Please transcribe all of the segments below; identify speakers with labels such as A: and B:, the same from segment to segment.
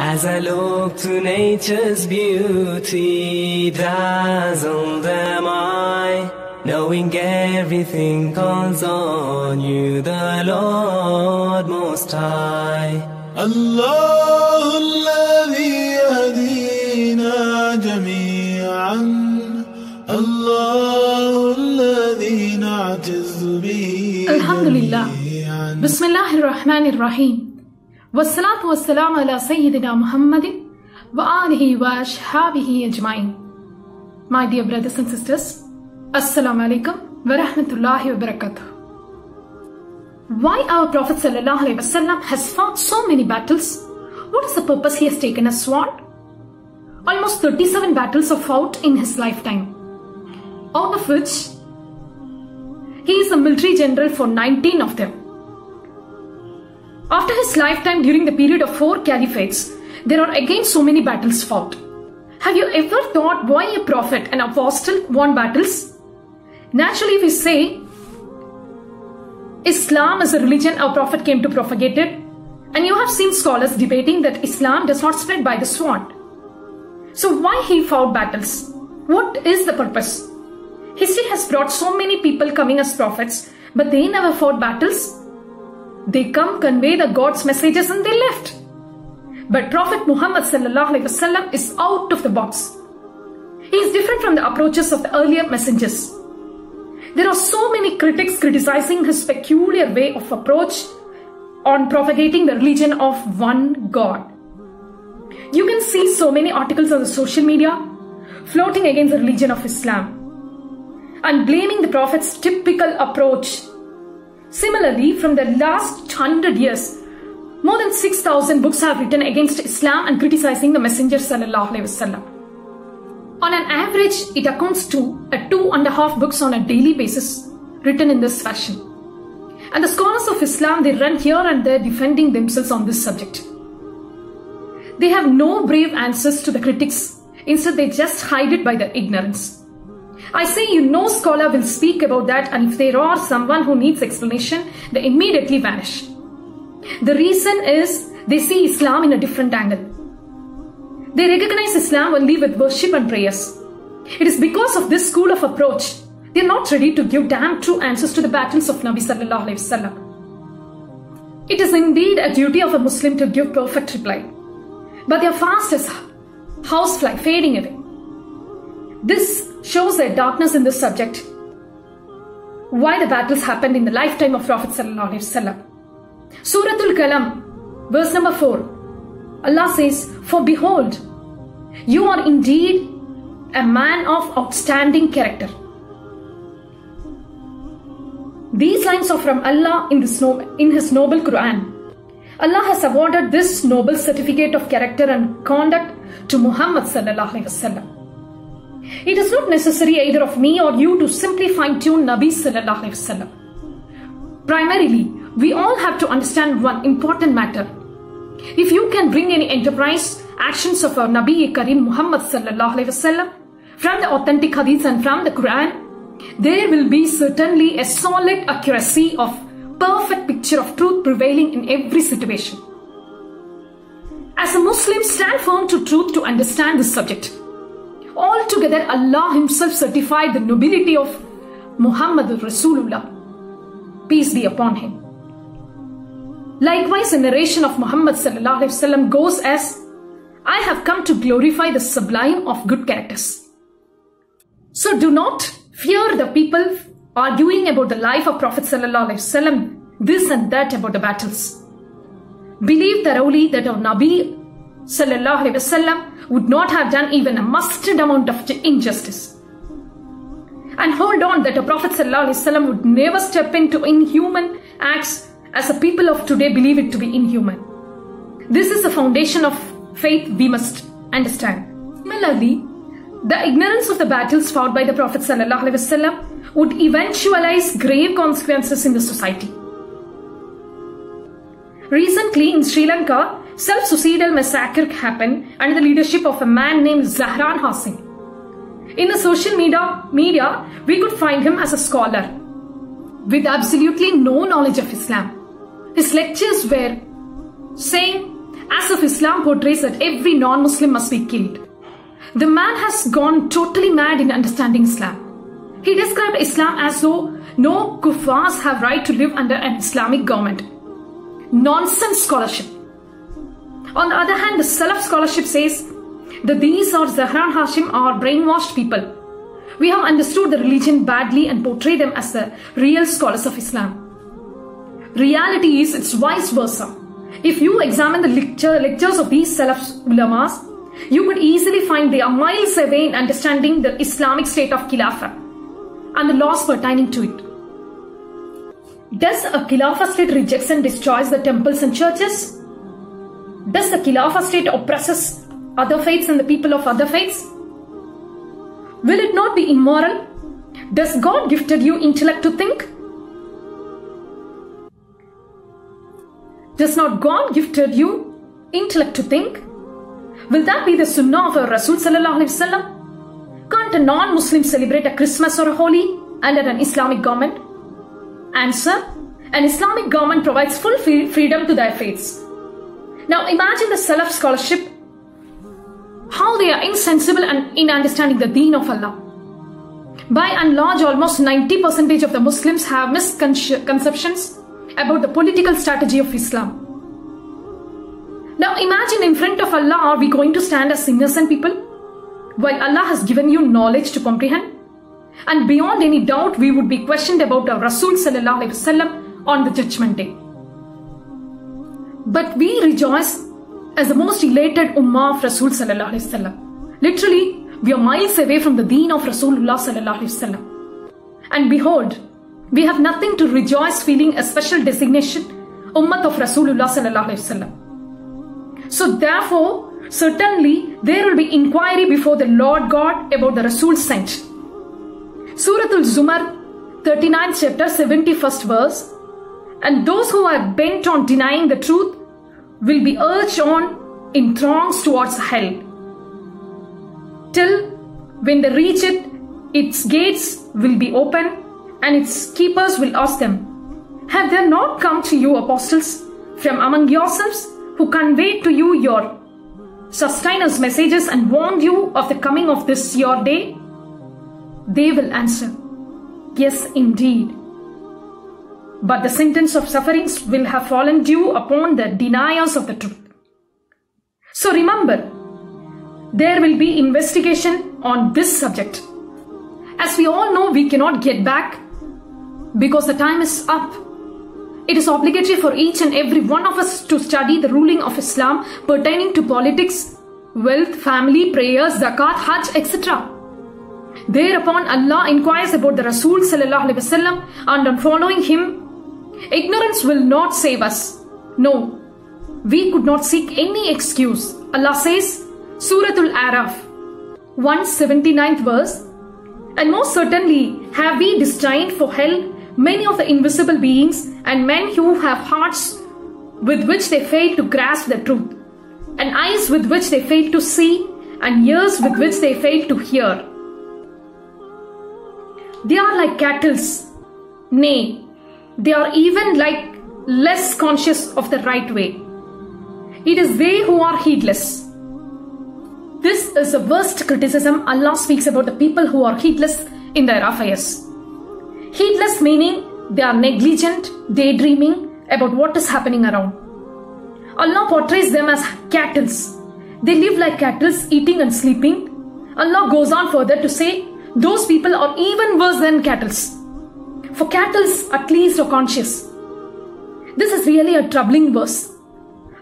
A: As I look to nature's beauty, dazzled am I, knowing everything calls on you, the Lord Most High.
B: الله الذي يهدينا جميعا، الله الذي نعتز به
C: Alhamdulillah. Bismillahir Rahmanir Rahim. Wassalatu wassalamu ala Sayyidina Muhammadin wa alihi wa ashhabihi ajma'in. My dear brothers and sisters, Assalamu alaikum wa rahmatullahi wa barakatuh. Why our Prophet sallallahu alaihi wasallam has fought so many battles? What is the purpose he has taken a sword? Almost 37 battles are fought in his lifetime, out of which he is a military general for 19 of them. After his lifetime, during the period of 4 caliphates, there are again so many battles fought. Have you ever thought why a prophet, an apostle, won battles? Naturally, we say Islam is a religion our prophet came to propagate it, and you have seen scholars debating that Islam does not spread by the sword. So why he fought battles? What is the purpose? History has brought so many people coming as prophets, but they never fought battles. They come, convey the God's messages, and they left. But Prophet Muhammad sallallahu alaihi wasallam is out of the box. He is different from the approaches of the earlier messengers. There are so many critics criticizing his peculiar way of approach on propagating the religion of one God. You can see so many articles on the social media floating against the religion of Islam and blaming the Prophet's typical approach. Similarly, from the last 100 years, more than 6,000 books have written against Islam and criticizing the Messenger sallallahu alaihi wasallam. On an average, it accounts to 2.5 books on a daily basis written in this fashion. And the scholars of Islam, they run here and there defending themselves on this subject. They have no brave answers to the critics. Instead, they just hide it by their ignorance. I say no scholar will speak about that, and if there are someone who needs explanation, they immediately vanish. The reason is they see Islam in a different angle. They recognize Islam only with worship and prayers. It is because of this school of approach they are not ready to give damn true answers to the battles of Nabi sallallahu alaihi wasallam. It is indeed a duty of a Muslim to give perfect reply, but they are fast as housefly fading away. This shows their darkness in this subject. Why the battles happened in the lifetime of Prophet sallallahu alaihi wasallam. Suratul Qalam, verse number 4. Allah says, "For behold, you are indeed a man of outstanding character." These lines are from Allah in His noble Quran. Allah has awarded this noble certificate of character and conduct to Muhammad sallallahu alaihi wasallam. It is not necessary either of me or you to simply fine-tune Nabi sallallahu alaihi wasallam. Primarily, we all have to understand one important matter. If you can bring any enterprise actions of our Nabi Karim Muhammad sallallahu alaihi wasallam from the authentic hadiths and from the Quran, there will be certainly a solid accuracy of perfect picture of truth prevailing in every situation. As a Muslim, stand firm to truth to understand this subject. Altogether, Allah Himself certified the nobility of Muhammad Rasulullah. Peace be upon him. Likewise, the narration of Muhammad sallallahu alaihi wasallam goes as, "I have come to glorify the sublime of good characters." So do not fear the people arguing about the life of Prophet sallallahu alaihi wasallam, this and that about the battles. Believe thoroughly that our Nabi sallallahu alaihi wasallam would not have done even a mustard amount of injustice. And hold on that a Prophet sallallahu alaihi wasallam would never step into inhuman acts as the people of today believe it to be inhuman. This is the foundation of faith we must understand. Similarly, the ignorance of the battles fought by the Prophet sallallahu alaihi wasallam would eventualize grave consequences in the society. Recently in Sri Lanka, self-suicidal massacre happened under the leadership of a man named Zahran Hashim. In the social media, we could find him as a scholar with absolutely no knowledge of Islam. His lectures were saying as if Islam portrays that every non-Muslim must be killed. The man has gone totally mad in understanding Islam. He described Islam as though no kuffars have right to live under an Islamic government. Nonsense scholarship. On the other hand, the Salaf scholarship says that these are Zahran Hashim are brainwashed people. We have understood the religion badly and portray them as the real scholars of Islam. Reality is it's vice versa. If you examine the lectures of these Salaf ulamas, you could easily find they are miles away in understanding the Islamic state of Khilafah and the laws pertaining to it. Does a Khilafah state reject and destroys the temples and churches? Does the Khilafah state oppresses other faiths and the people of other faiths? Will it not be immoral? Does God gifted you intellect to think? Does not God gifted you intellect to think? Will that be the sunnah of our Rasul sallallahu alaihi wasallam? Can't a non-Muslim celebrate a Christmas or a Holi under an Islamic government? Answer: an Islamic government provides full freedom to their faiths. Now imagine the Salaf scholarship, how they are insensible and in understanding the deen of Allah. By and large, almost 90% of the Muslims have misconceptions about the political strategy of Islam. Now imagine in front of Allah, are we going to stand as innocent people? While Allah has given you knowledge to comprehend? And beyond any doubt, we would be questioned about our Rasul sallallahu alaihi wasallam on the judgment day. But we rejoice as the most elated ummah of Rasul sallallahu alaihi wasallam. Literally, we are miles away from the deen of Rasulullah sallallahu alaihi wasallam. And behold, we have nothing to rejoice feeling a special designation, Ummat of Rasulullah sallallahu alaihi wasallam. So therefore, certainly there will be inquiry before the Lord God about the Rasul sent. Surah Al-Zumar, 39th chapter, 71st verse. And those who are bent on denying the truth will be urged on in throngs towards hell, till when they reach it, its gates will be open and its keepers will ask them, have there not come to you apostles from among yourselves who conveyed to you your sustainers' messages and warned you of the coming of this your day? They will answer, yes, indeed. But the sentence of sufferings will have fallen due upon the deniers of the truth. So remember, there will be investigation on this subject. As we all know, we cannot get back because the time is up. It is obligatory for each and every one of us to study the ruling of Islam pertaining to politics, wealth, family, prayers, zakat, hajj, etc. Thereupon Allah inquires about the Rasul sallallahu alaihi wasallam, and on following him, ignorance will not save us. No, we could not seek any excuse. Allah says, Surah Al-Araf, 179th verse, and most certainly have we destined for hell many of the invisible beings and men who have hearts with which they fail to grasp the truth, and eyes with which they fail to see, and ears with which they fail to hear. They are like cattle, nay, they are even like less conscious of the right way. It is they who are heedless. This is the worst criticism Allah speaks about the people who are heedless in their affairs. Heedless meaning they are negligent, daydreaming about what is happening around. Allah portrays them as cattle. They live like cattle, eating and sleeping. Allah goes on further to say, those people are even worse than cattle. For cattle at least are conscious. This is really a troubling verse.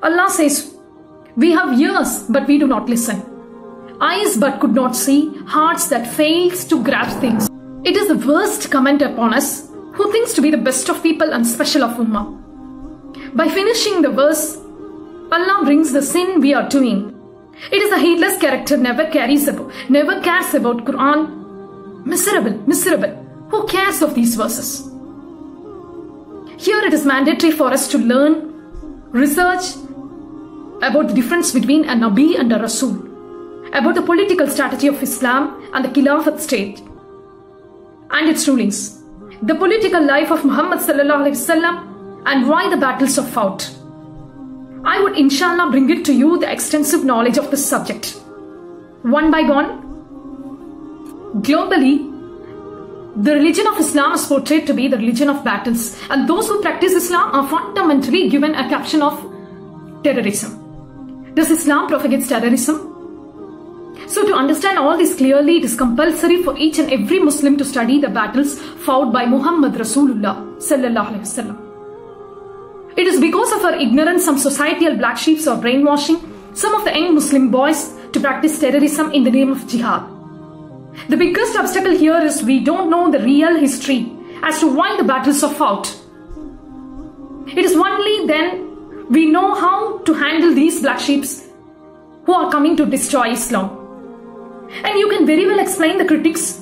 C: Allah says, we have ears but we do not listen, eyes but could not see, hearts that fails to grasp things. It is the worst comment upon us who thinks to be the best of people and special of Ummah. By finishing the verse, Allah brings the sin we are doing. It is a heedless character never cares about Quran. Miserable. Who cares of these verses? Here it is mandatory for us to learn, research about the difference between a Nabi and a Rasul, about the political strategy of Islam and the Khilafat state and its rulings, the political life of Muhammad sallallahu alaihi wasallam, and why the battles are fought. I would inshallah bring it to you the extensive knowledge of this subject. One by one, globally, the religion of Islam is portrayed to be the religion of battles, and those who practice Islam are fundamentally given a caption of terrorism. Does Islam propagates terrorism? So to understand all this clearly, it is compulsory for each and every Muslim to study the battles fought by Muhammad Rasulullah sallallahu alaihi wasallam. It is because of our ignorance, some societal black sheeps are brainwashing some of the young Muslim boys to practice terrorism in the name of jihad. The biggest obstacle here is we don't know the real history as to why the battles are fought. It is only then we know how to handle these black sheeps who are coming to destroy Islam. And you can very well explain the critics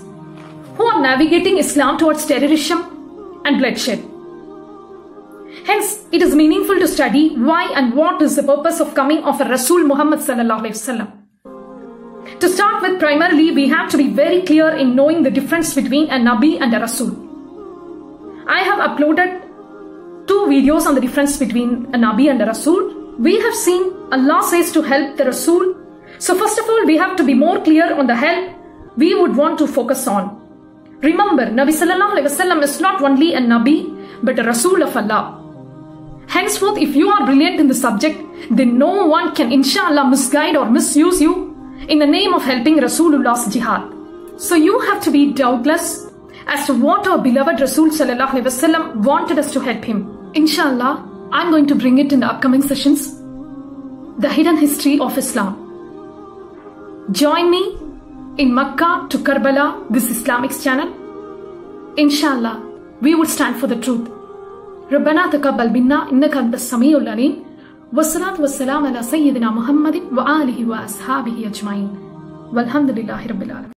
C: who are navigating Islam towards terrorism and bloodshed. Hence, it is meaningful to study why and what is the purpose of coming of a Rasul Muhammad sallallahu alaihi wasallam. To start with, primarily, we have to be very clear in knowing the difference between a Nabi and a Rasul. I have uploaded 2 videos on the difference between a Nabi and a Rasul. We have seen Allah says to help the Rasul. So first of all, we have to be more clear on the help we would want to focus on. Remember, Nabi sallallahu alaihi wasallam is not only a Nabi, but a Rasul of Allah. Henceforth, if you are brilliant in the subject, then no one can inshallah misguide or misuse you in the name of helping Rasulullah's jihad. So you have to be doubtless as to what our beloved Rasul sallallahu alaihi wasallam wanted us to help him. Inshallah, I'm going to bring it in the upcoming sessions. The hidden history of Islam. Join me in Makkah to Karbala, this Islamic channel. Inshallah, we would stand for the truth. ربنا تقبل منا إنك أنت السميع العليم والصلاة والسلام على سيدنا محمد وآله وأصحابه أجمعين والحمد لله رب العالمين.